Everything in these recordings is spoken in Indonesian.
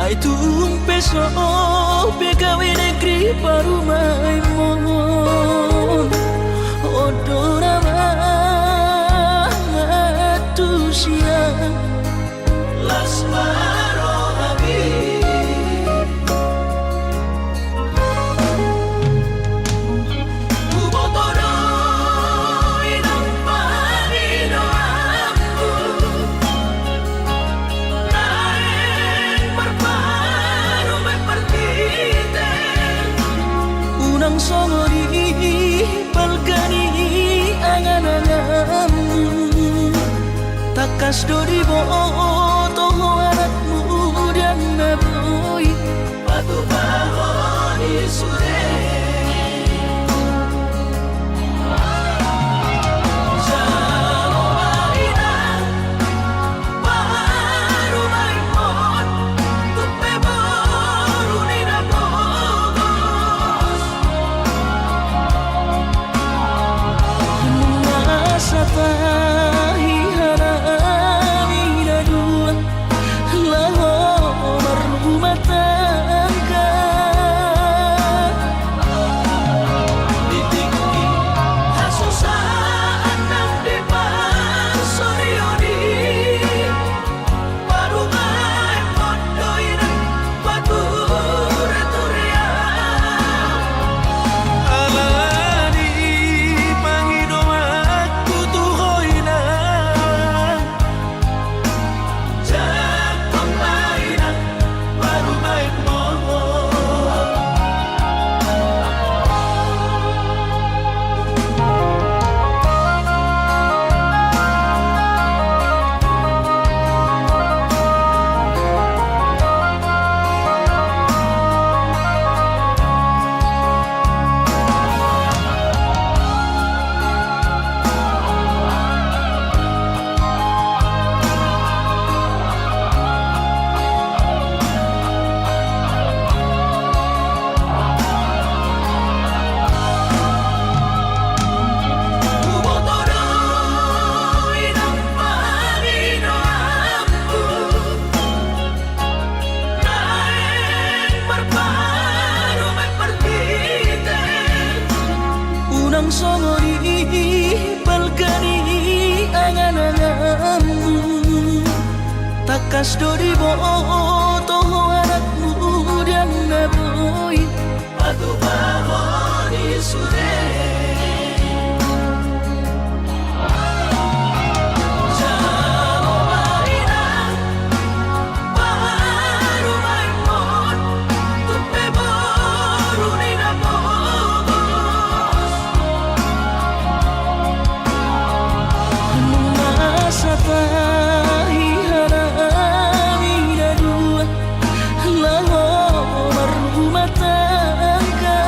Ay tumpeso pegawai negeri Parumai mon odora matusia lasmaro abi ubotoro inang panino aku naeng berparu mepertite unang songori balgani angan-anganmu takas dori boto anakmu dan naboy batu bahoni sure songori balgani angan-anganmu takas dori boto anakmu dan naboy batu bahoni sure Rumah tangga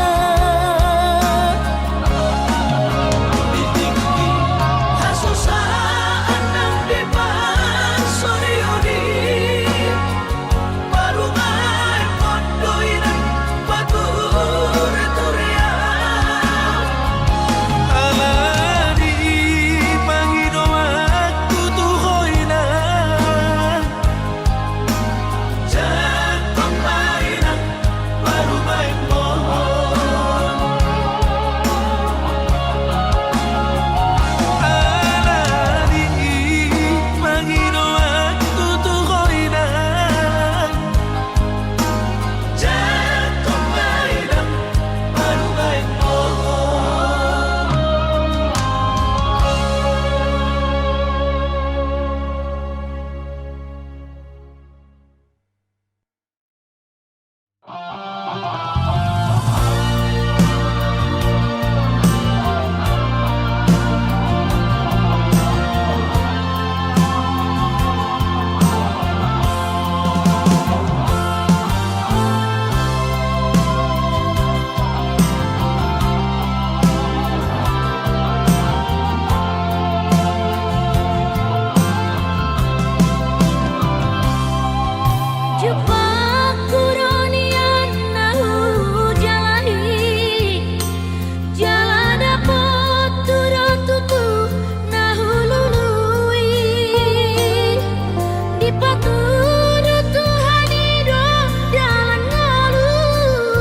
Dipaturuh Tuhan hidup dalam ngeluh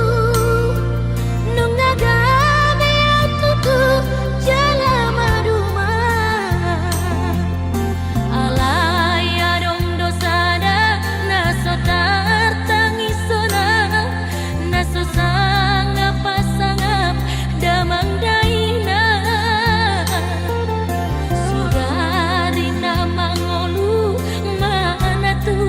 Nung agame tutup jalan maduma Alaya dong dosana naso tartangisona Naso sangap pasangap damang daina Sugari na mangolu mana tu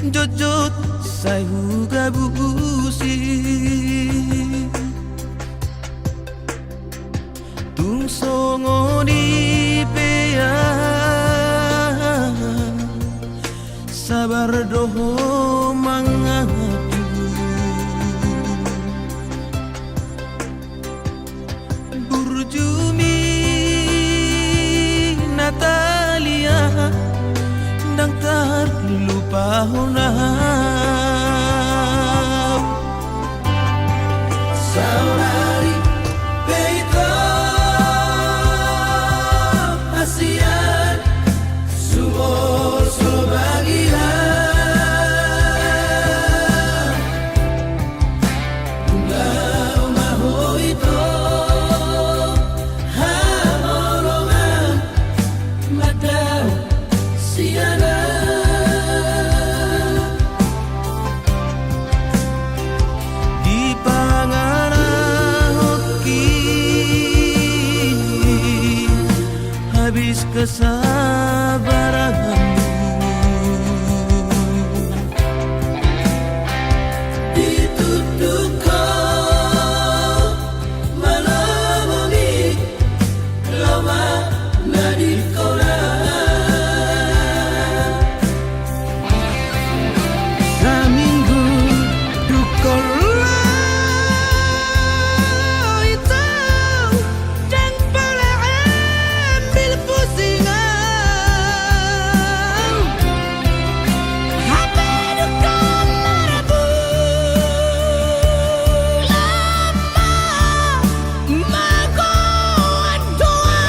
jojot sai huga busi tung songo di pea sabar doho mangadu burjumi Natalia dang terlupa honau saudari Peito Asian sumur bagian tunggal maho itu hamolongan madau siana di pangana hoki habis kesabaranmu ditutup kau menemani lama nadi Saminggu dukola itu dan pula ambil pusingan apa duka marabu lama magoan doa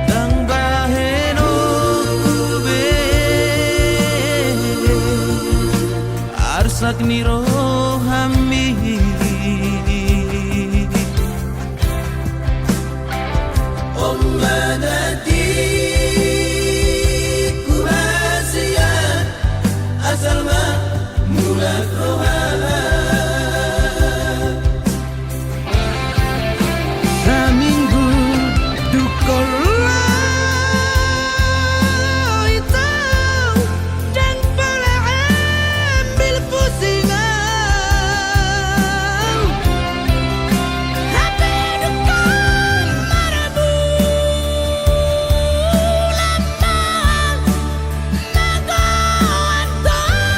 Dang baheno kube arsak niro hammi Ommadati kubasian asal ma mulak rohana Saminggu dukola itu dan pula ambil pusingan apa duka marabu lama magoan doa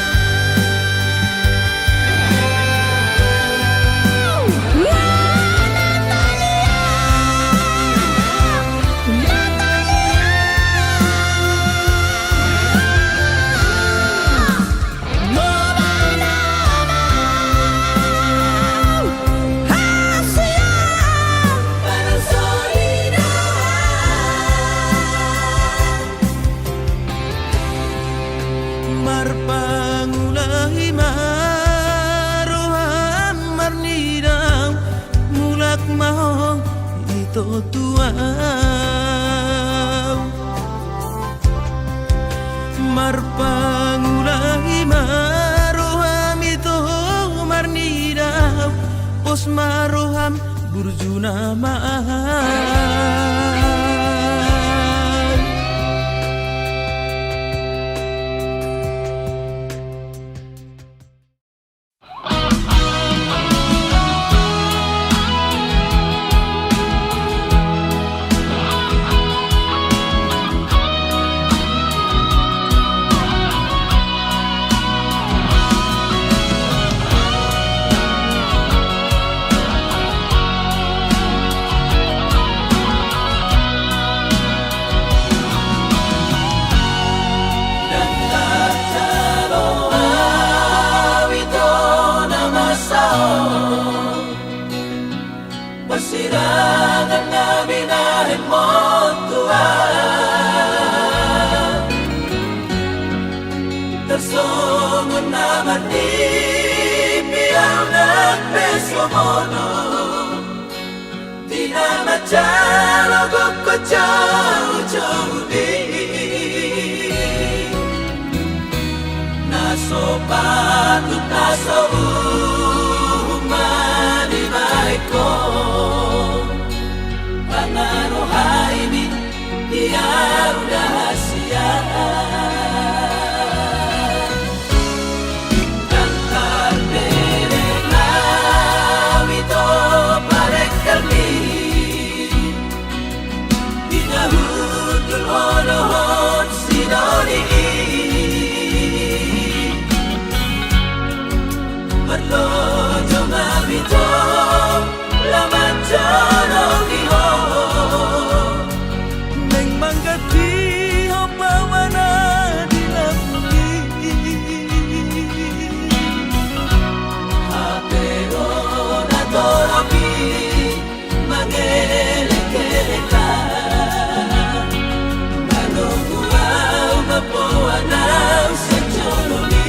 maroham burjuna ma'an. Persidangan nabi nahin mo Tuhan, tersungon naman di piyaw nagpeso mo no. Di na majalog ko jauh-jauh di nasopatut naso umanibay ko. Pangaruhay min diyaw rahasia. Kantar berengaw ito parek kami. Dinahudul honohon sinoni. Berlojo mabito laman jolong iho. Neng manggati bawana dilamuti. Apero na toropi mangelek-geleka. Manungguaw mapuanaw sa joloni.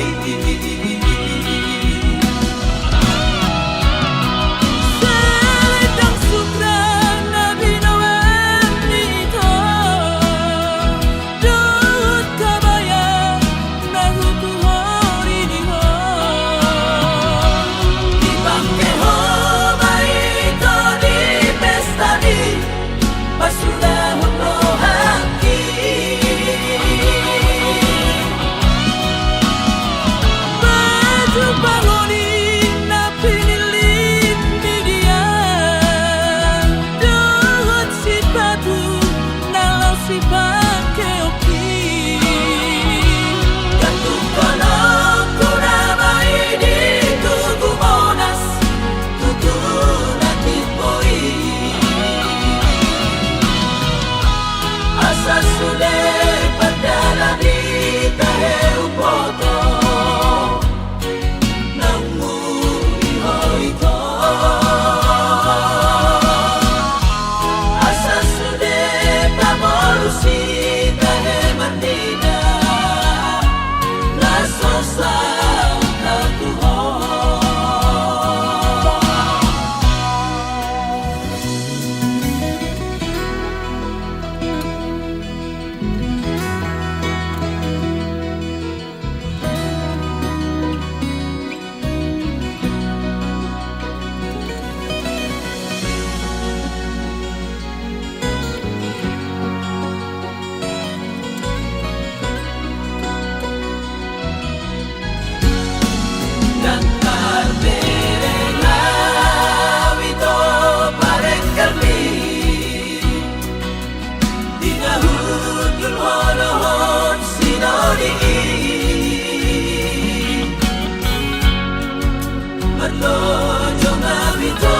Berlojo mabito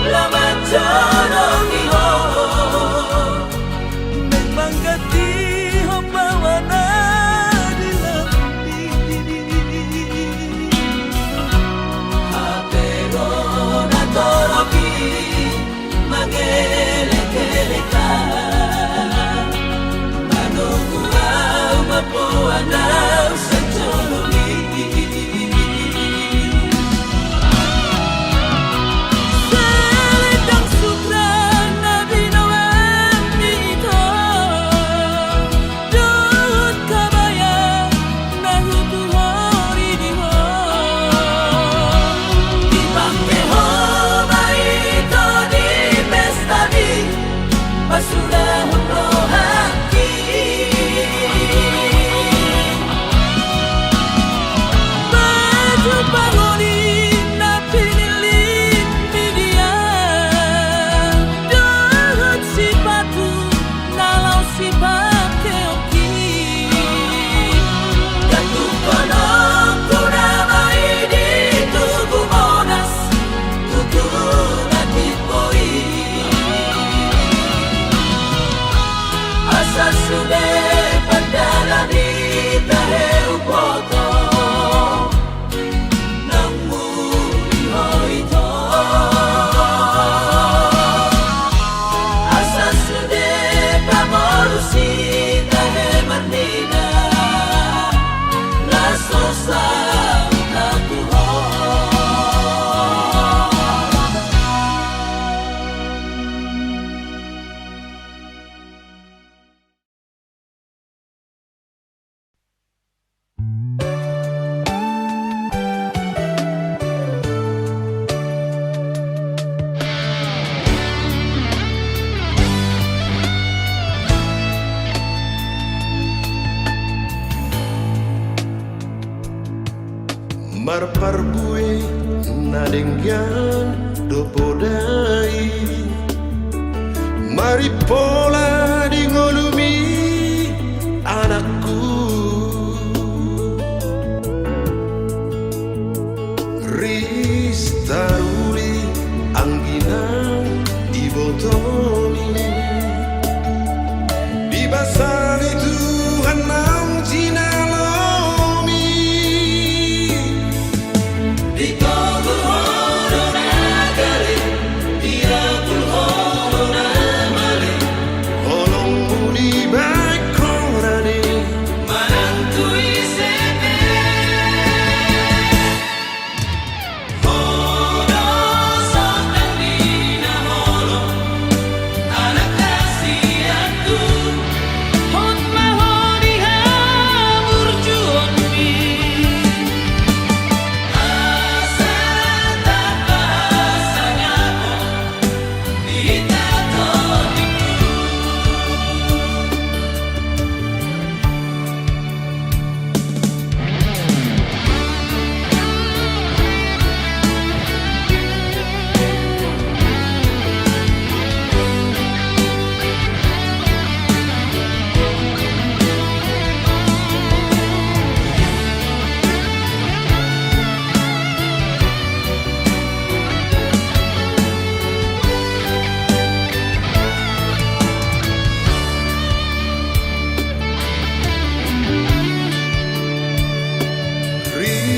laman jolong iho. Neng manggati bawana dilamuti. Apero na toropi mangelek-geleka. Manungguaw mapuanaw sa joloni. Di pangkeho Marparbue nadenggan dopodai Maripola di ngolumi anakku Ristaruli anggina ibotomi Dibasani Tuhan nang jinalomi Di kobul horo nagale, dia pul horo namale, Holongmu di baik korane manantui sepe. Horo sotang dina holo, anak kasihanku. Hot mahoni hamur juonmi. Asa tapa sangapo, dita totiku.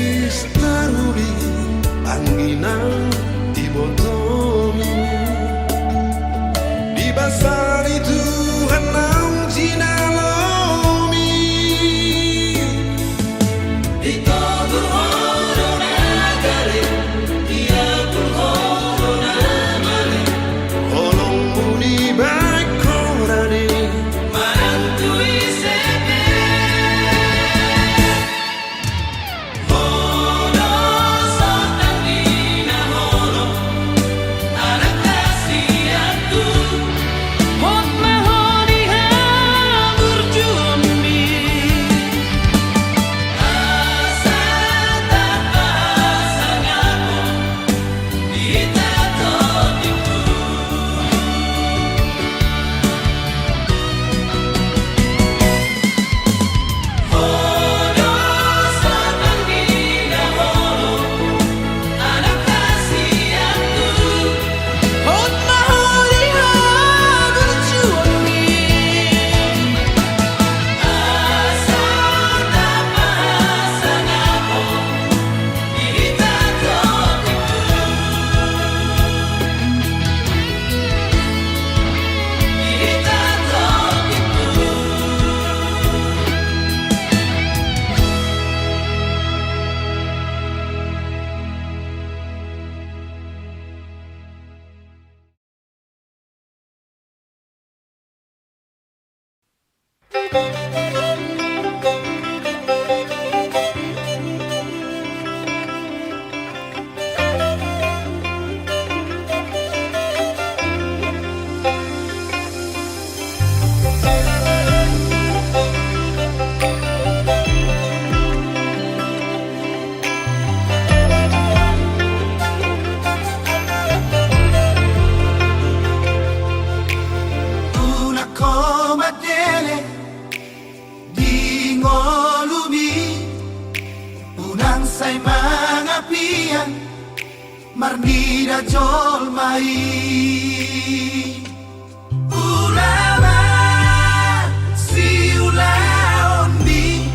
Ristaruli anggina ibotomi Dibasari Tuhan nang jinalomi Di kobul horo nagale, dia pul horo namale, Holongmu di baik korane manantui sepe. Horo sotang dina holo, anak kasihanku. Hot mahoni hamur juonmi. Asa tapa sangapo, dita totiku. Horo sotang dina holo, anak kasihanku. Hot mahoni hamur juonmi. Asa tapa sangapo, dita totiku. Dita totiku. Una comatele di ngolumi Unang say mga piyan Marnida jolmai Ulama si ulaon mi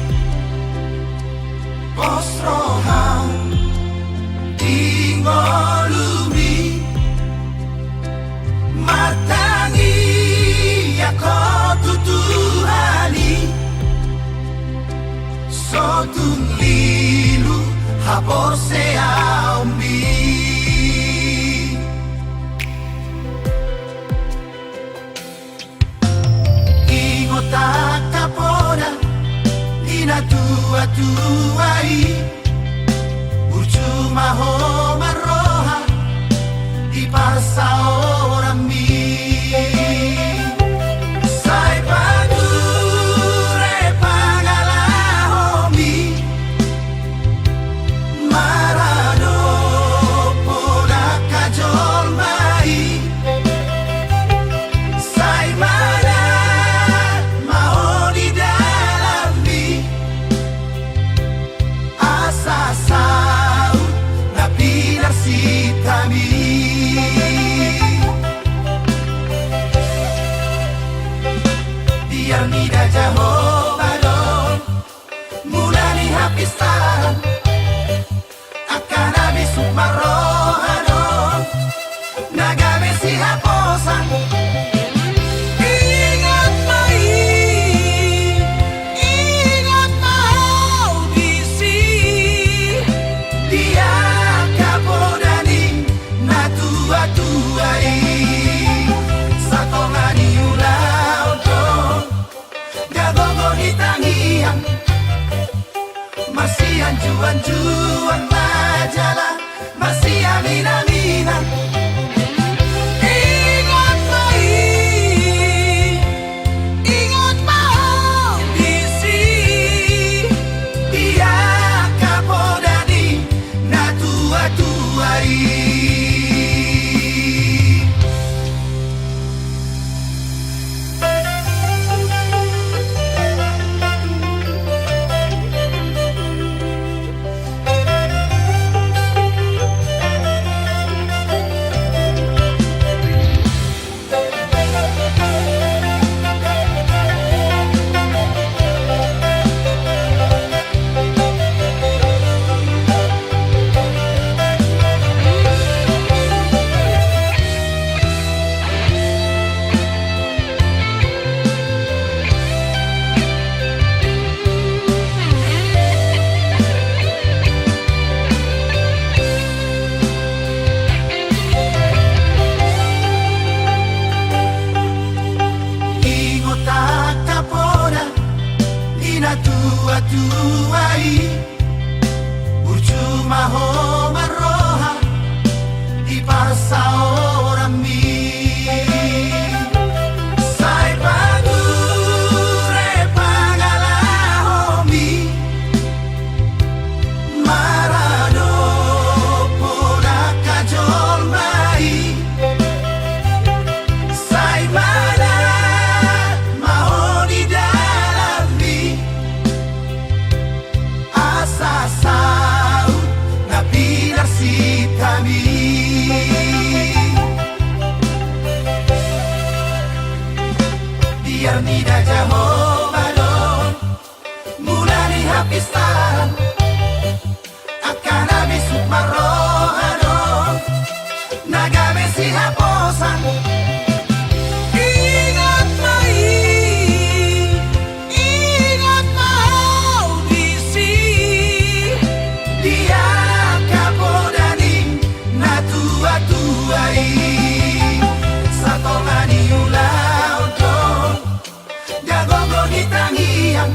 Postrohan di ngolumi Matangi ako tutuhani Sotun lilu hapor seaumbi Ingot akapoda Ina tua-tuai Burcuma ho maroha Di pasa orang mi Sai padure pangalahomi Sukmarohano Nagame si Haposan. Ingat mai, ingat mau bisi. Dia kapodani na tua-tuai Satongani ulau to Gagogo ni tangiang Masih anjuan-juan majalah Masih aminan-aminan. Ingat mai, ingat mau bisi. Dia kapodani na tua-tuai tua-tuai Urcuma ho marroha Di parsa ora mi Sai pagure pangalahomi Marano pona kajol mai Sai mana mahoni dalami Asasau na pilar si kami Biar nida jaho balon Mulani hapistan Akan habis sukmarohano Nagame si haposan. Ingat mai, ingat mau bisi. Dia kapodani na tua-tuai Satongani ulau to Gagogo ni tangiang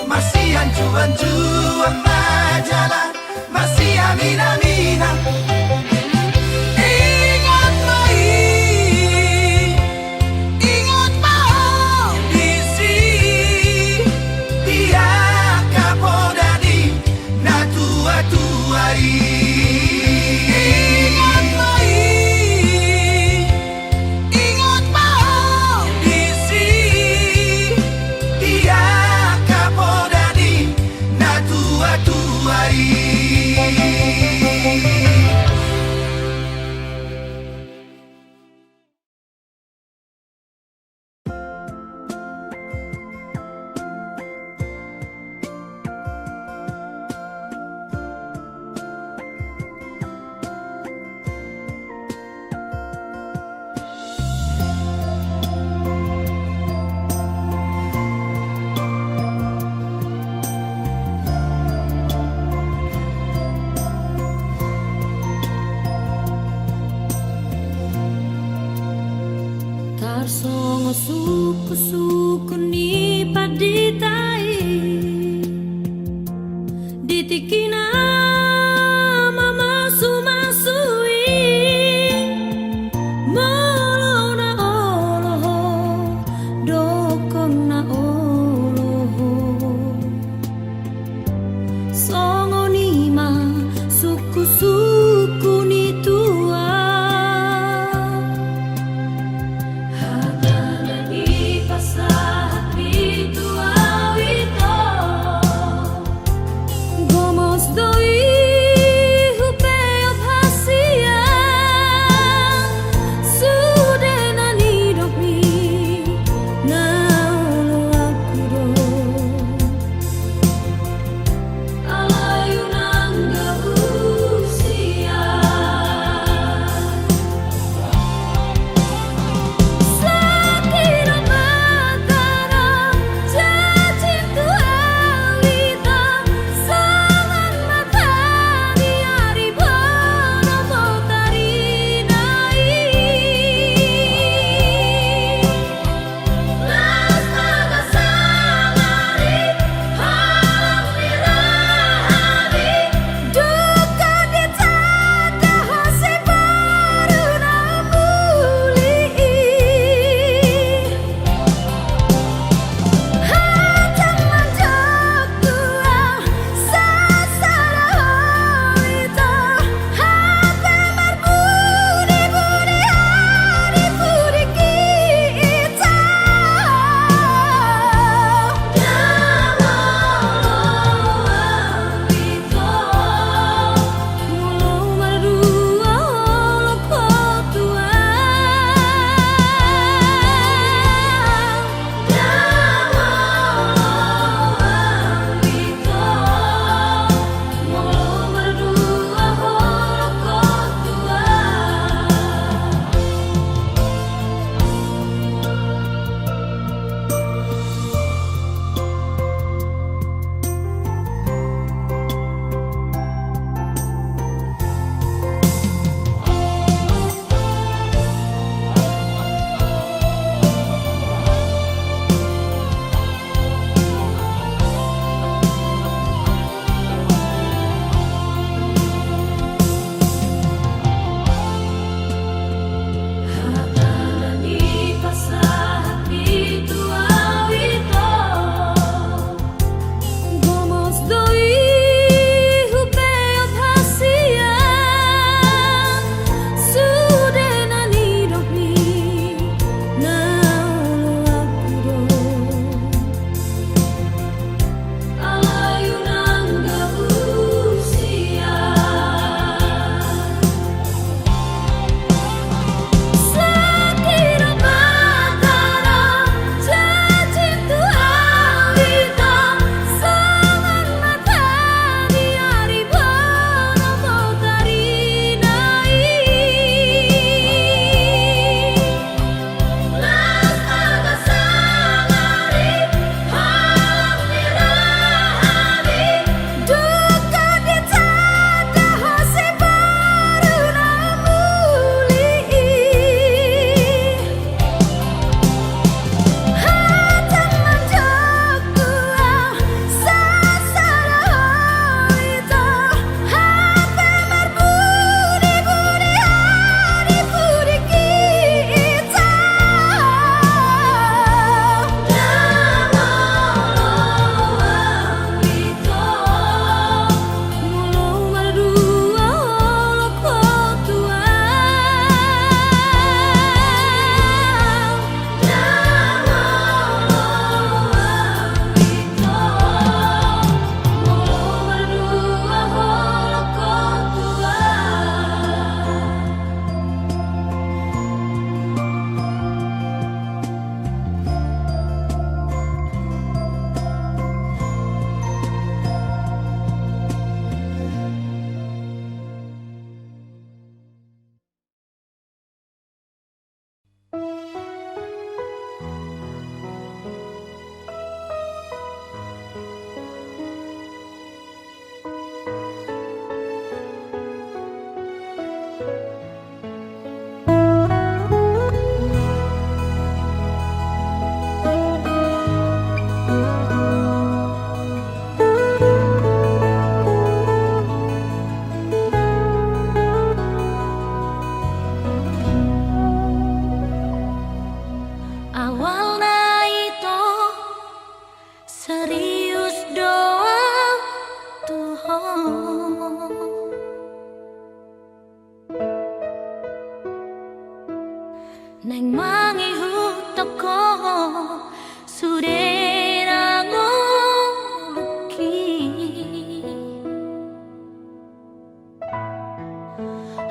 Masih anjuan-juan majalah Masih aminan-aminan. Ingat mai, ingat mau bisi. Dia kapodani na tua-tuai Ingat mai, ingat mau bisi. Dia kapodani na tua-tuai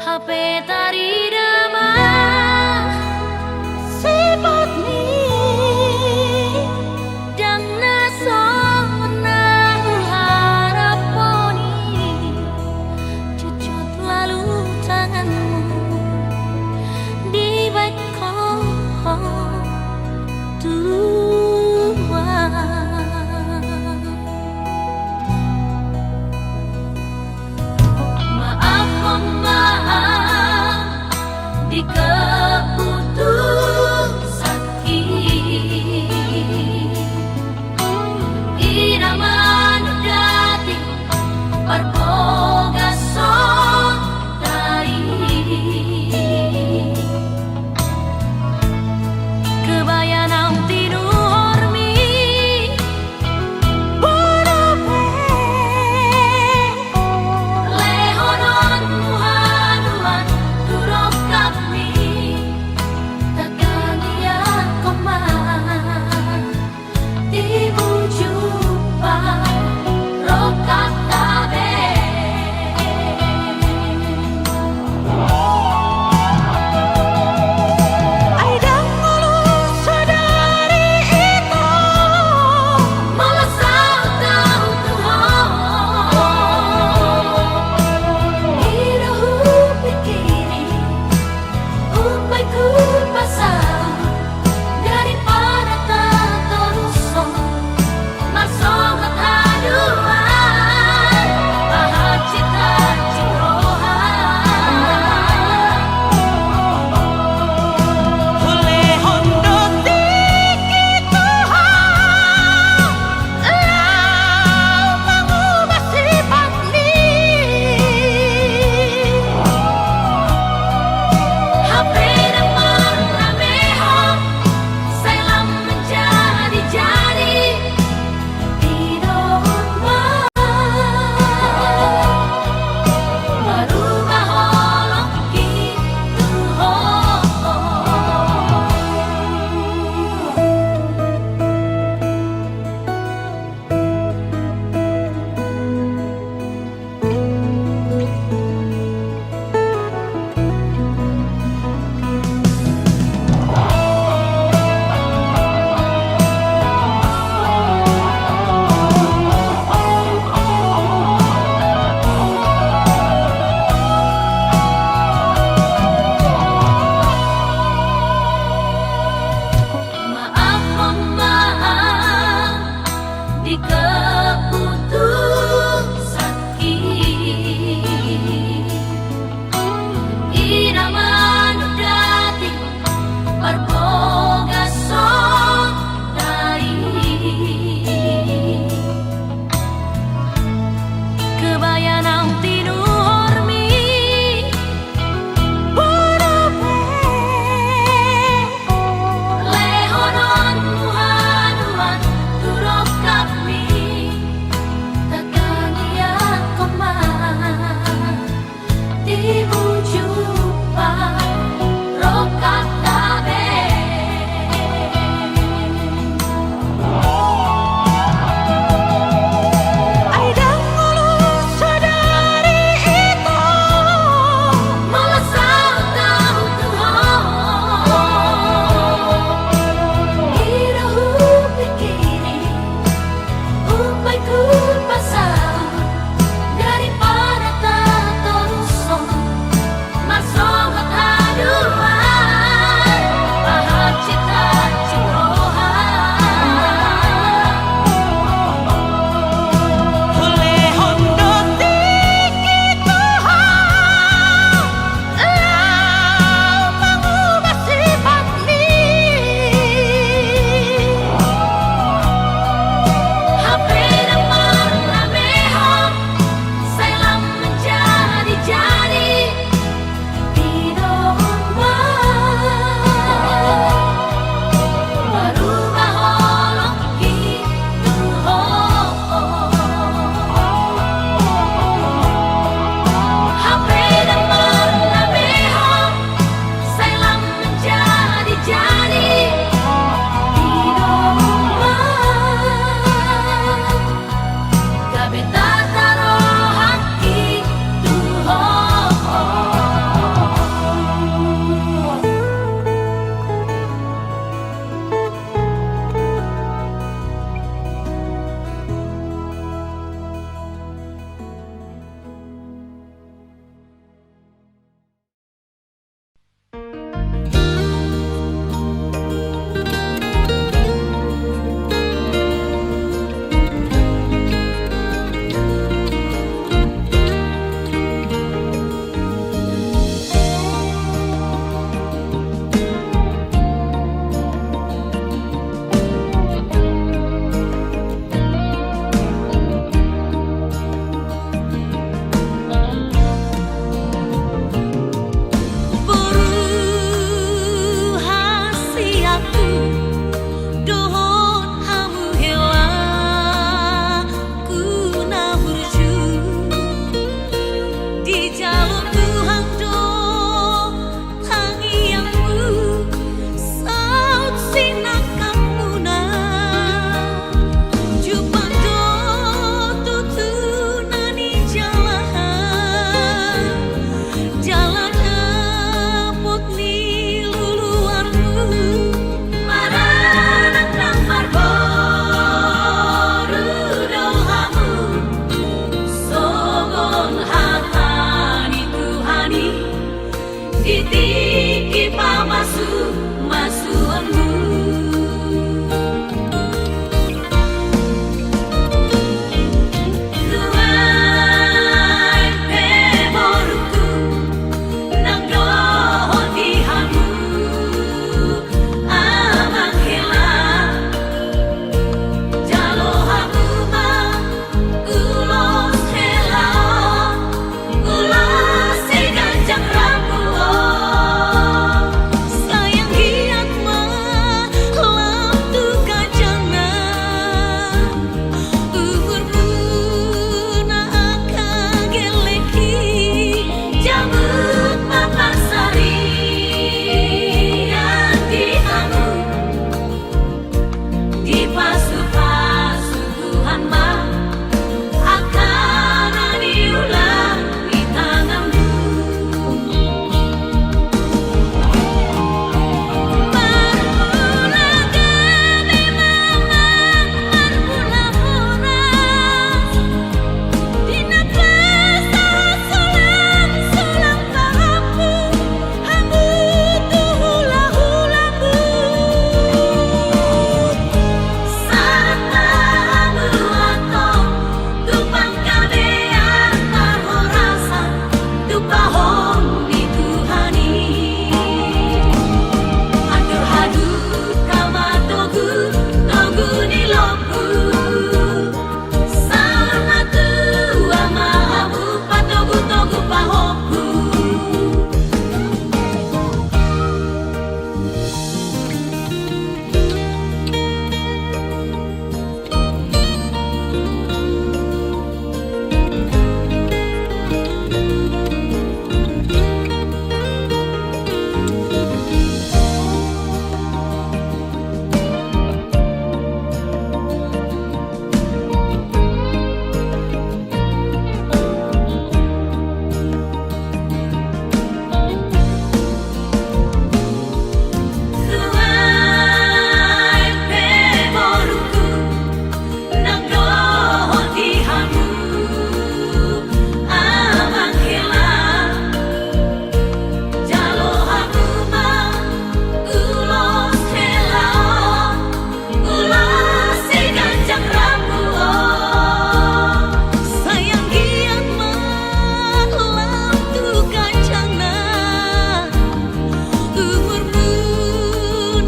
HP tari dama sifat ni dan nasona haraponi cucut lalu tanganmu di baikku tua. Maaf, oh maaf, Titiki masuanmu. Tuai peboruku nagdoho dihamu amang hela jalo hamu ma ulos hela ulos seganjang rambu sayang giat ma lam tu kajana uhurmu na akageleki jambut mapasari di hamu di pasu-pasu Tuhan ma akan diulang di tanganmu. Marmula kami mamang marmula horas dina pesta sulam tahapu hamu tu hula-hulamu sarta hamu atong tupang kabean marhorasan tupahon di Tuhani atur hadut kama togu ni lopu sama tua mahamu patogu pahoku. Tuai peboruku nagdoho dihamu amang hela jalo hamu ma ulos hela ulos seganjang rambu sayang giat ma lam tu kajana umurmu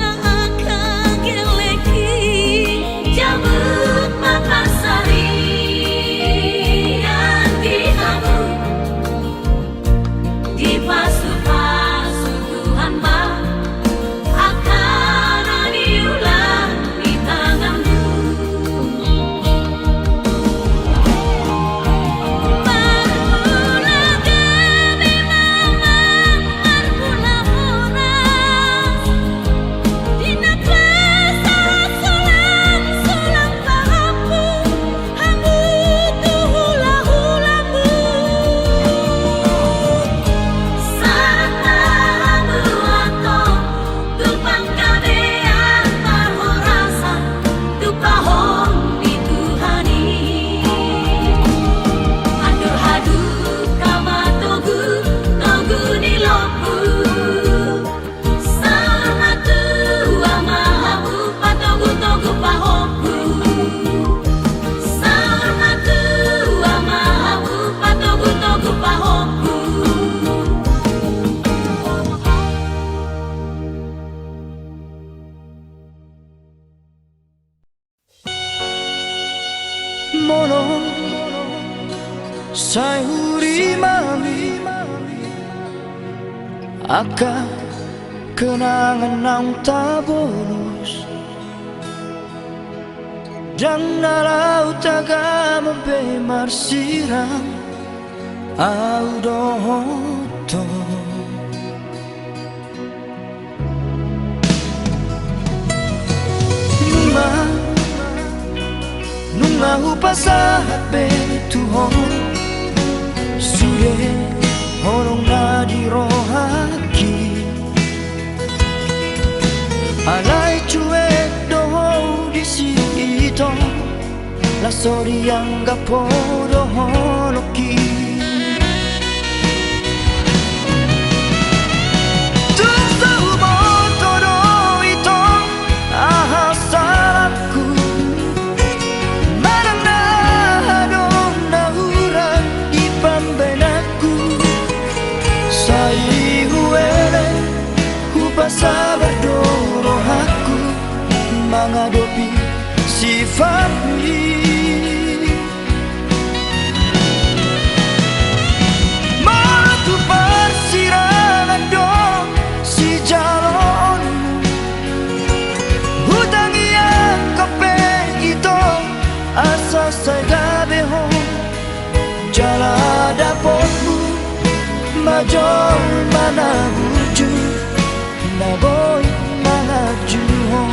na akageleki jambut mapasari di hamu di pasu-pasu Tuhan ma akan diulang di tanganmu. Marmula kami mamang marmula horas dina pesta sulam tahapu hamu tu hula-hulamu sarta hamu atong tupang kabean marhorasan tupahon di Tuhani atur hadut kama togu ni lopu sama tua mahamu patogu pahoku sama tua mahamu patogu pahoku. Mono sayuri mami aka kenangan nang tabolos dan nalau taga membe marsirang au dohoto nunga upasahat betuhon suye horong na di rohaki alay cuek doho di sito la sorianga podo honoki sifatmu. Matu persirangan dong si jalonmu, hutang yang kape itu asa saya beho jala dapotmu majol mana buju na boy mana juho.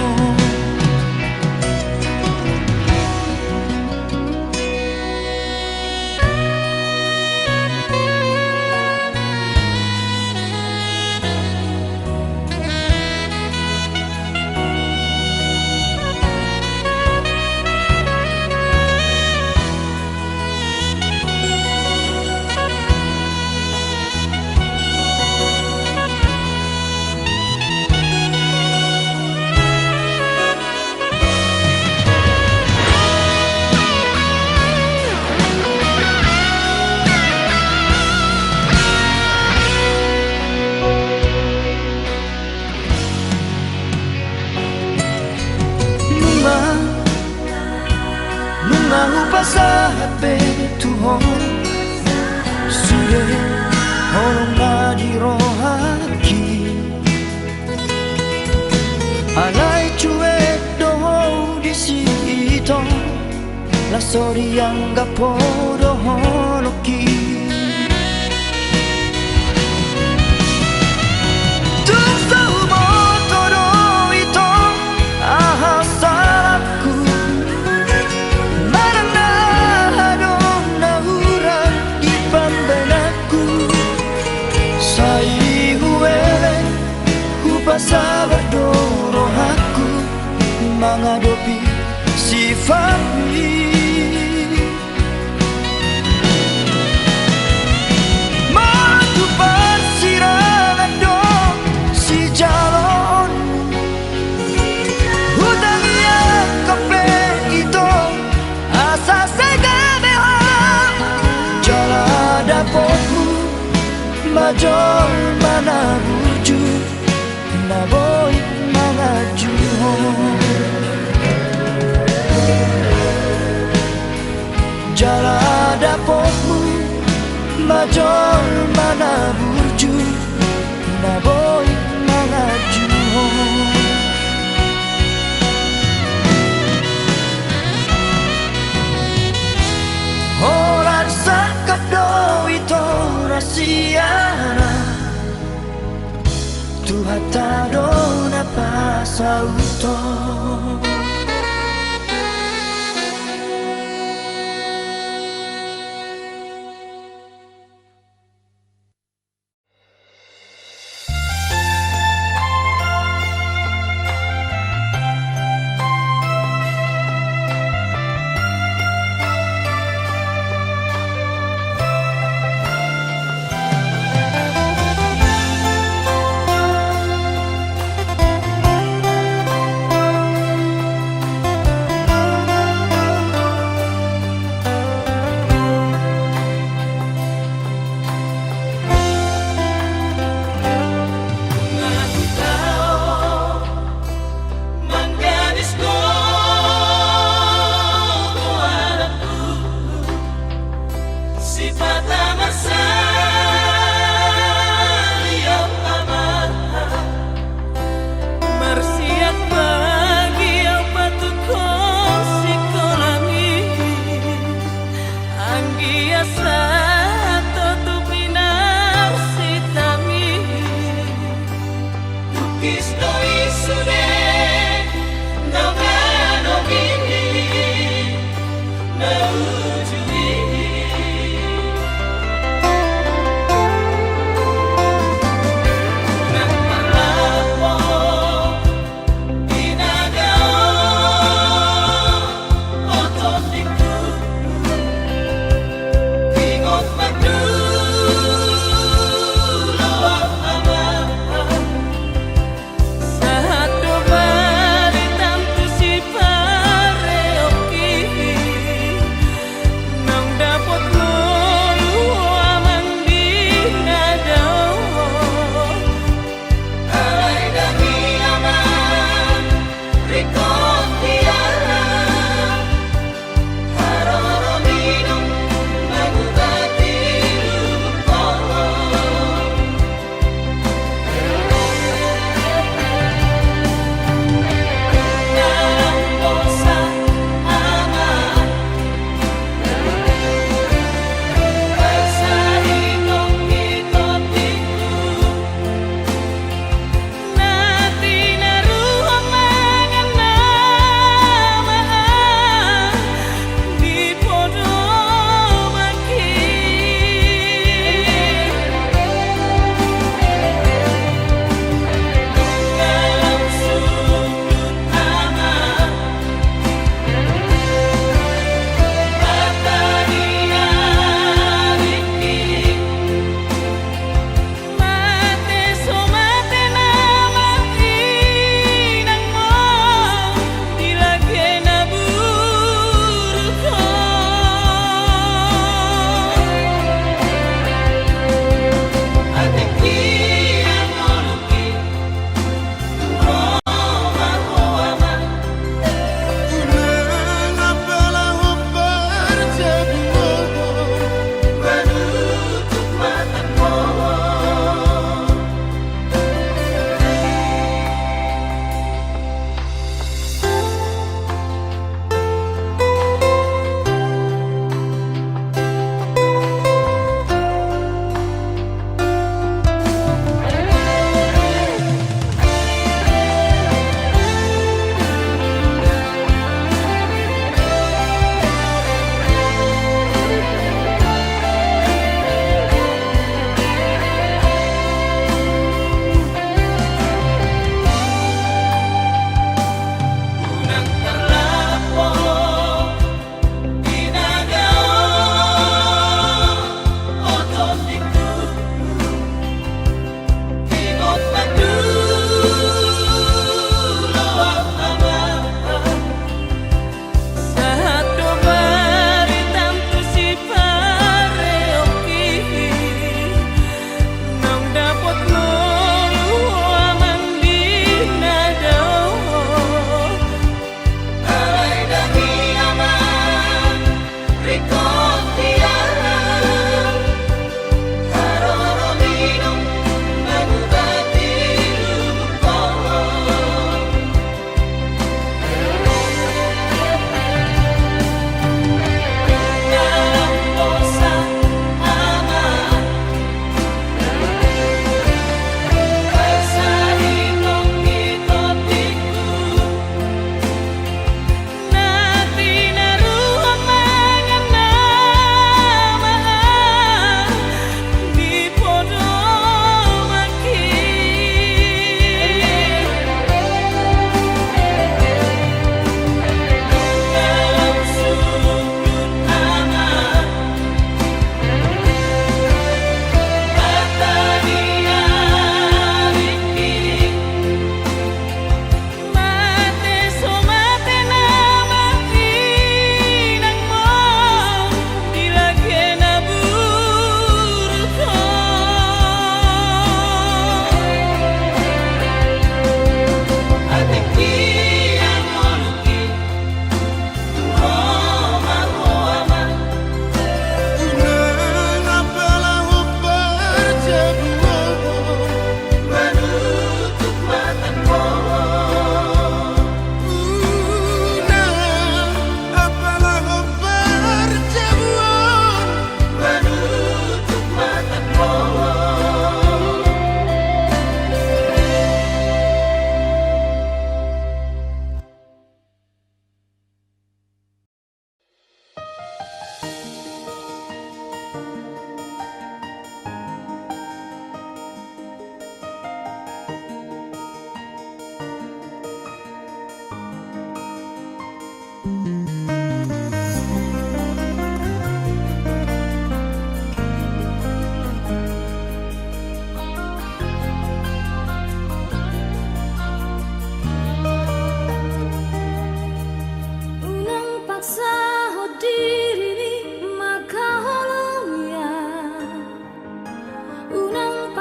Nunga upasahat be Tuhan sudah horong na dirohaki alai cuek doho di situ la sori yang gapodo holoki tung sau moto do ito ahasalku sabar doro aku menghadapi sifatmu. Matu persirangan dong si jalonmu, hutang yang kape itu asa saya behang jala dapotmu majol mana buju na boy mga juho. Jala dapotmu majol mana burju na boy mga juho. Horat sa kapdo ito rasiara Tuhatado na pasauto.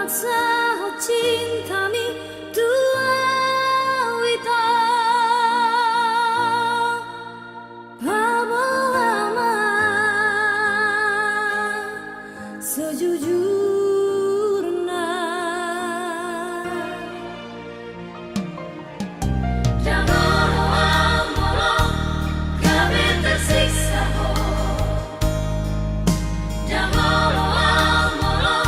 terpaksa cinta mi tua wita Pabama sejujurnya Jangan molo kami tersiksa Jangan molo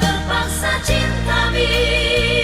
terpaksa cinta mi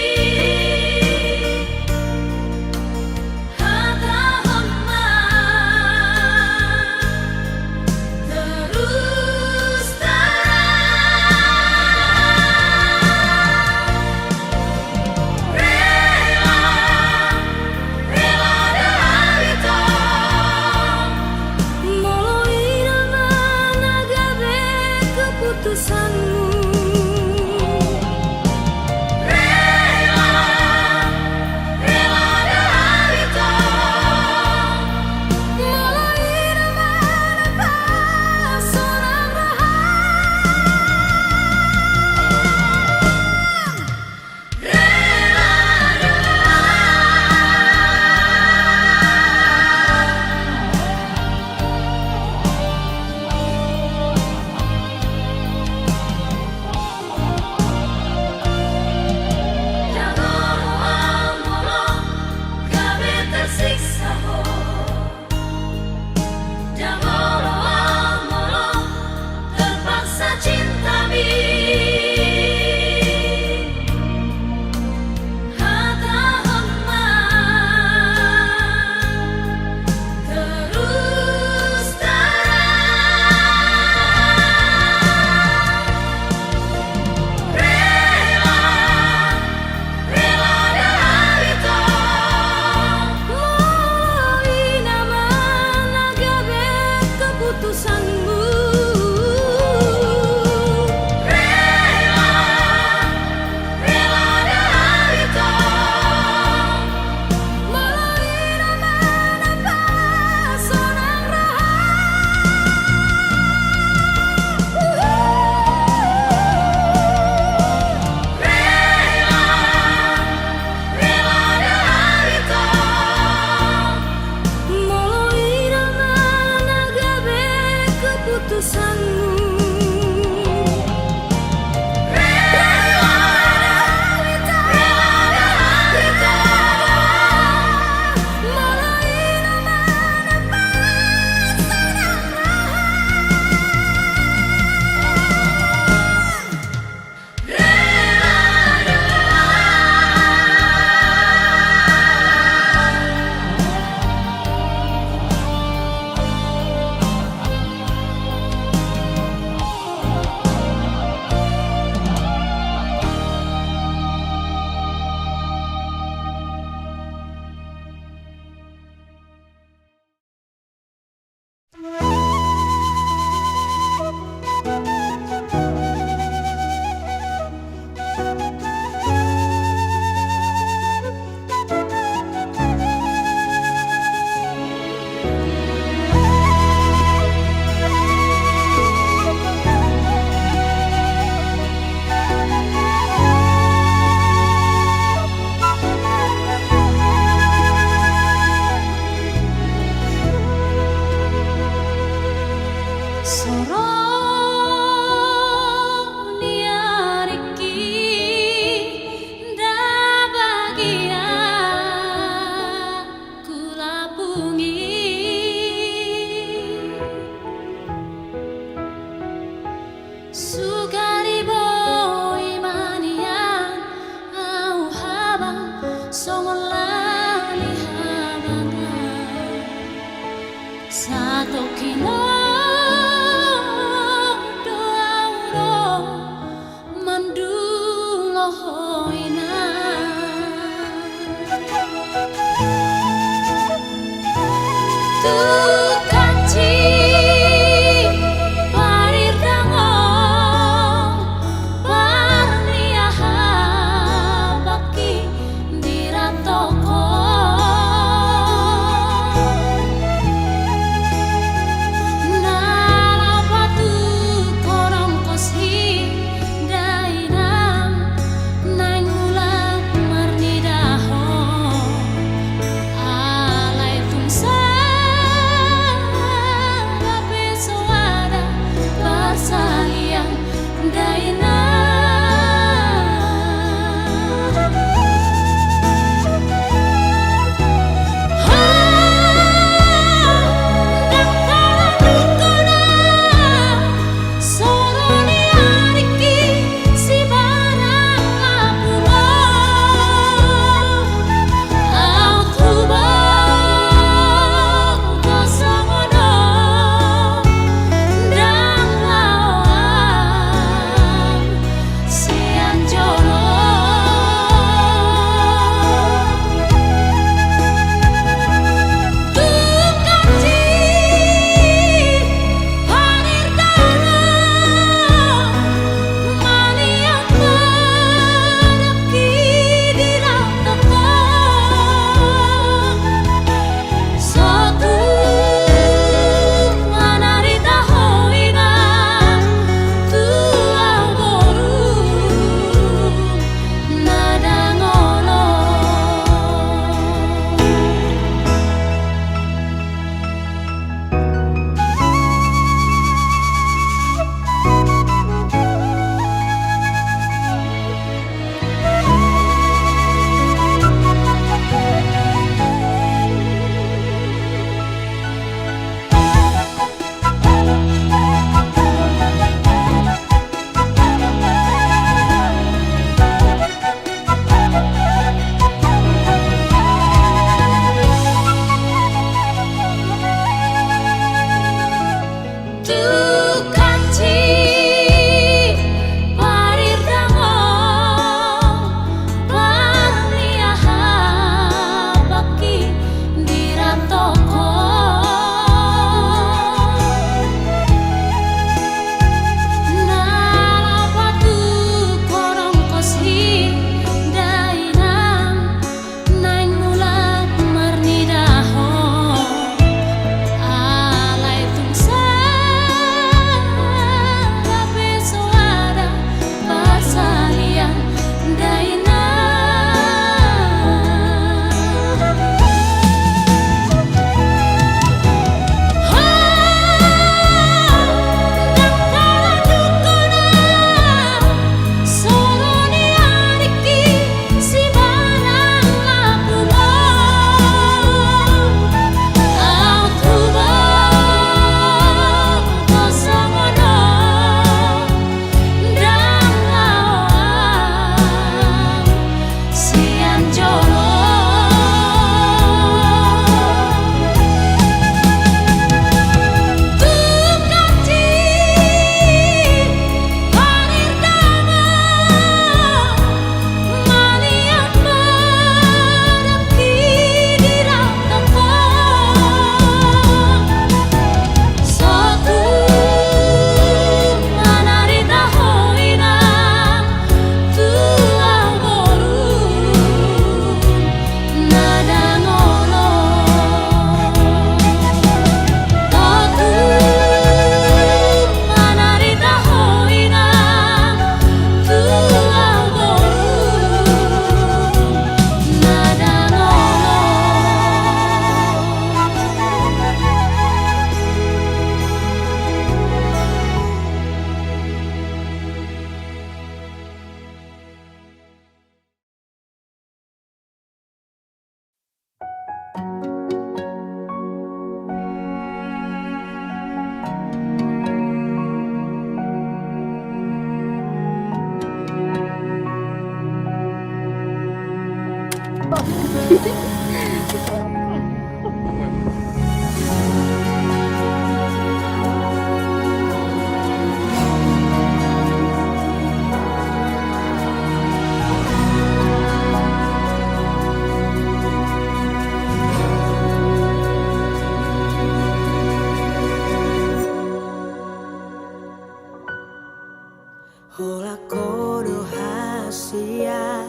Hola kodo hasia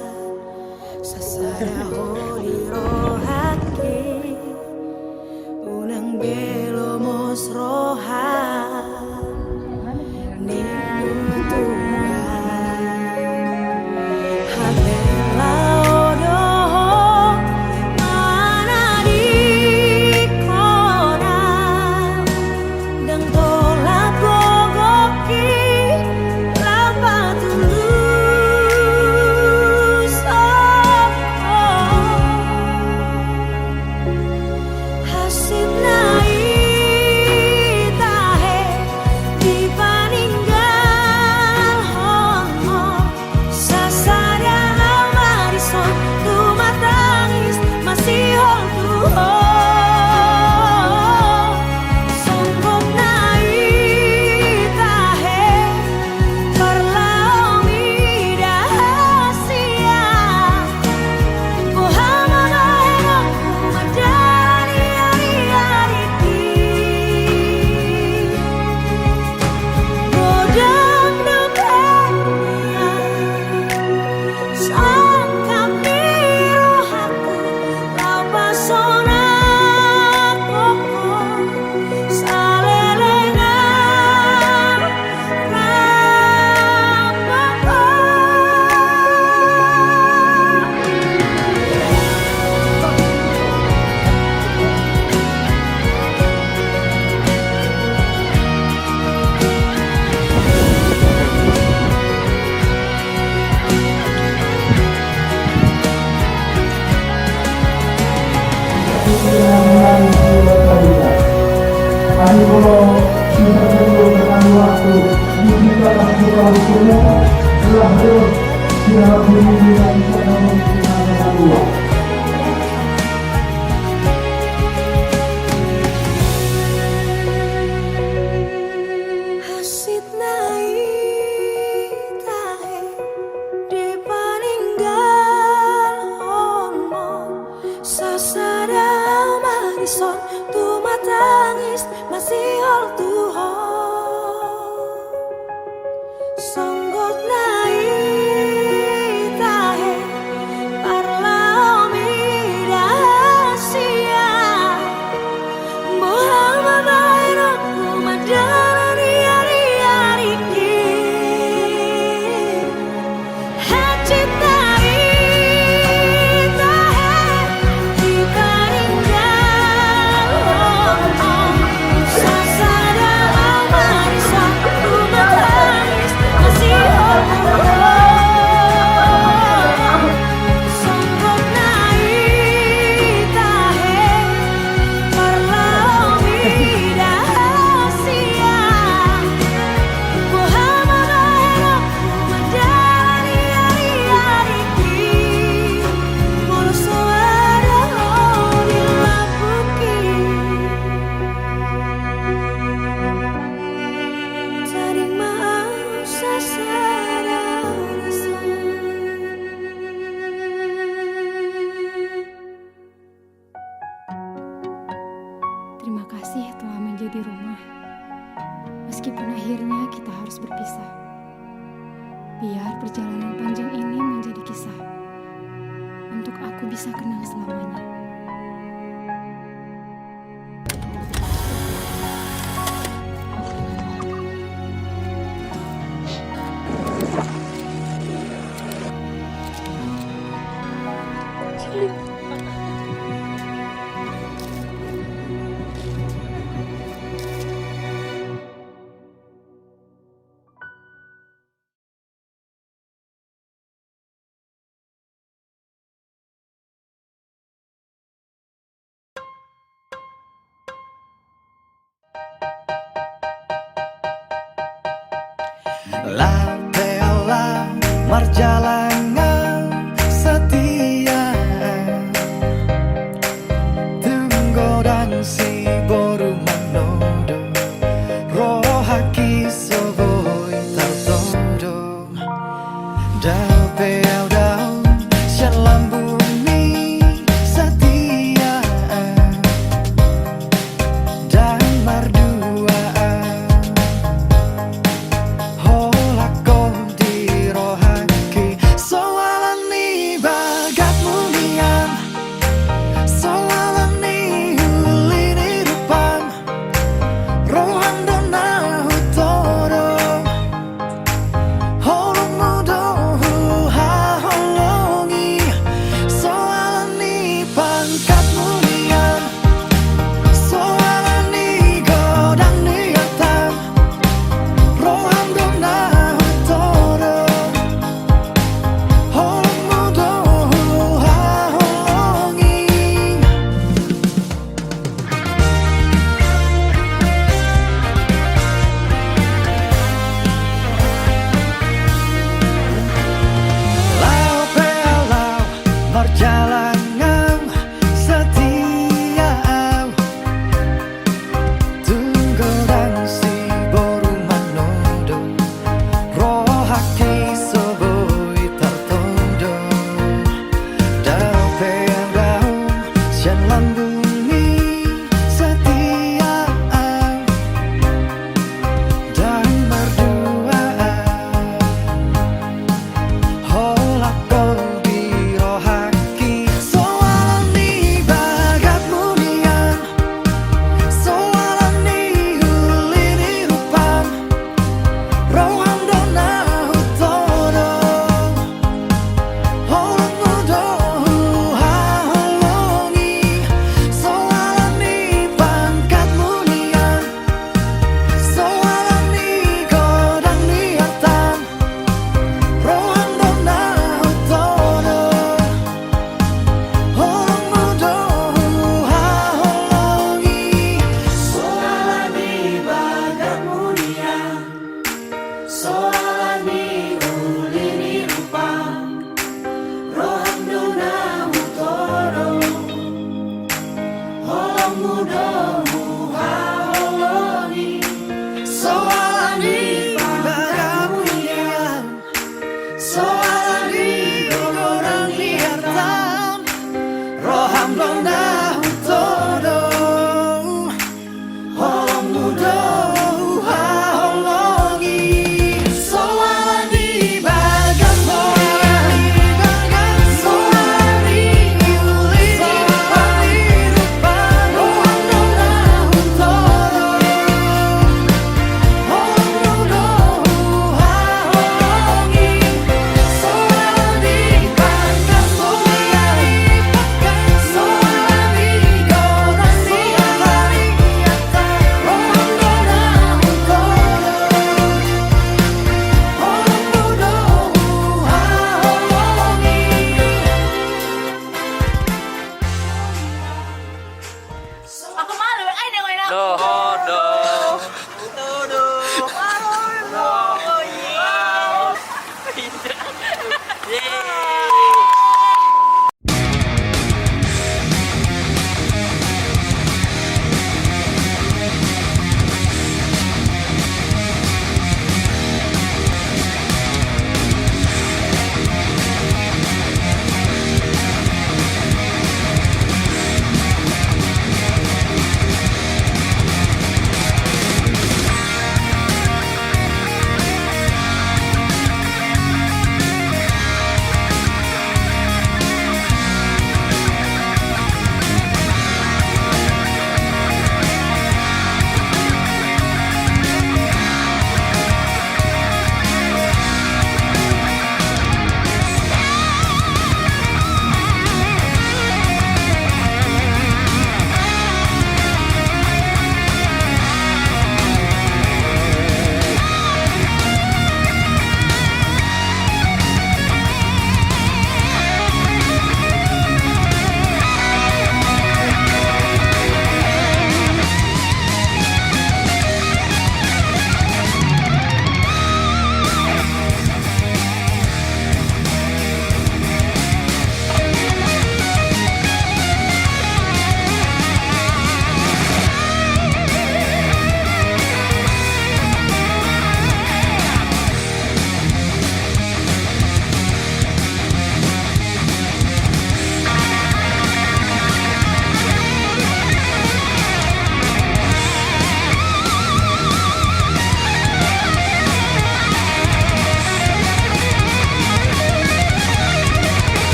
sasara holiro haki unang belo mos roha nimu Tuhan habela odoho mana di kona dan tolak gogoki Kalau bisa dengan waktu kita langsung hukumnya telah terus siap diri dan bisa dengan dua. Hasit naik tahe di paninggal ono sasada marison tu matangis masih hol tuho songgot naik tahe parla omida sia Muhammad airaku madara riariki hajit naik tahe di paninggal sasada marison tu matangis masih hol tuho songgot naik tahe parla omida sia Muhammad airaku madara riariki mulu suara dilapuki tarik mau sasada Terima kasih telah menjadi rumah. Meskipun akhirnya kita harus berpisah. Biar perjalanan panjang ini menjadi kisah. Untuk aku bisa kenal selamanya. La bella marjalangan setia So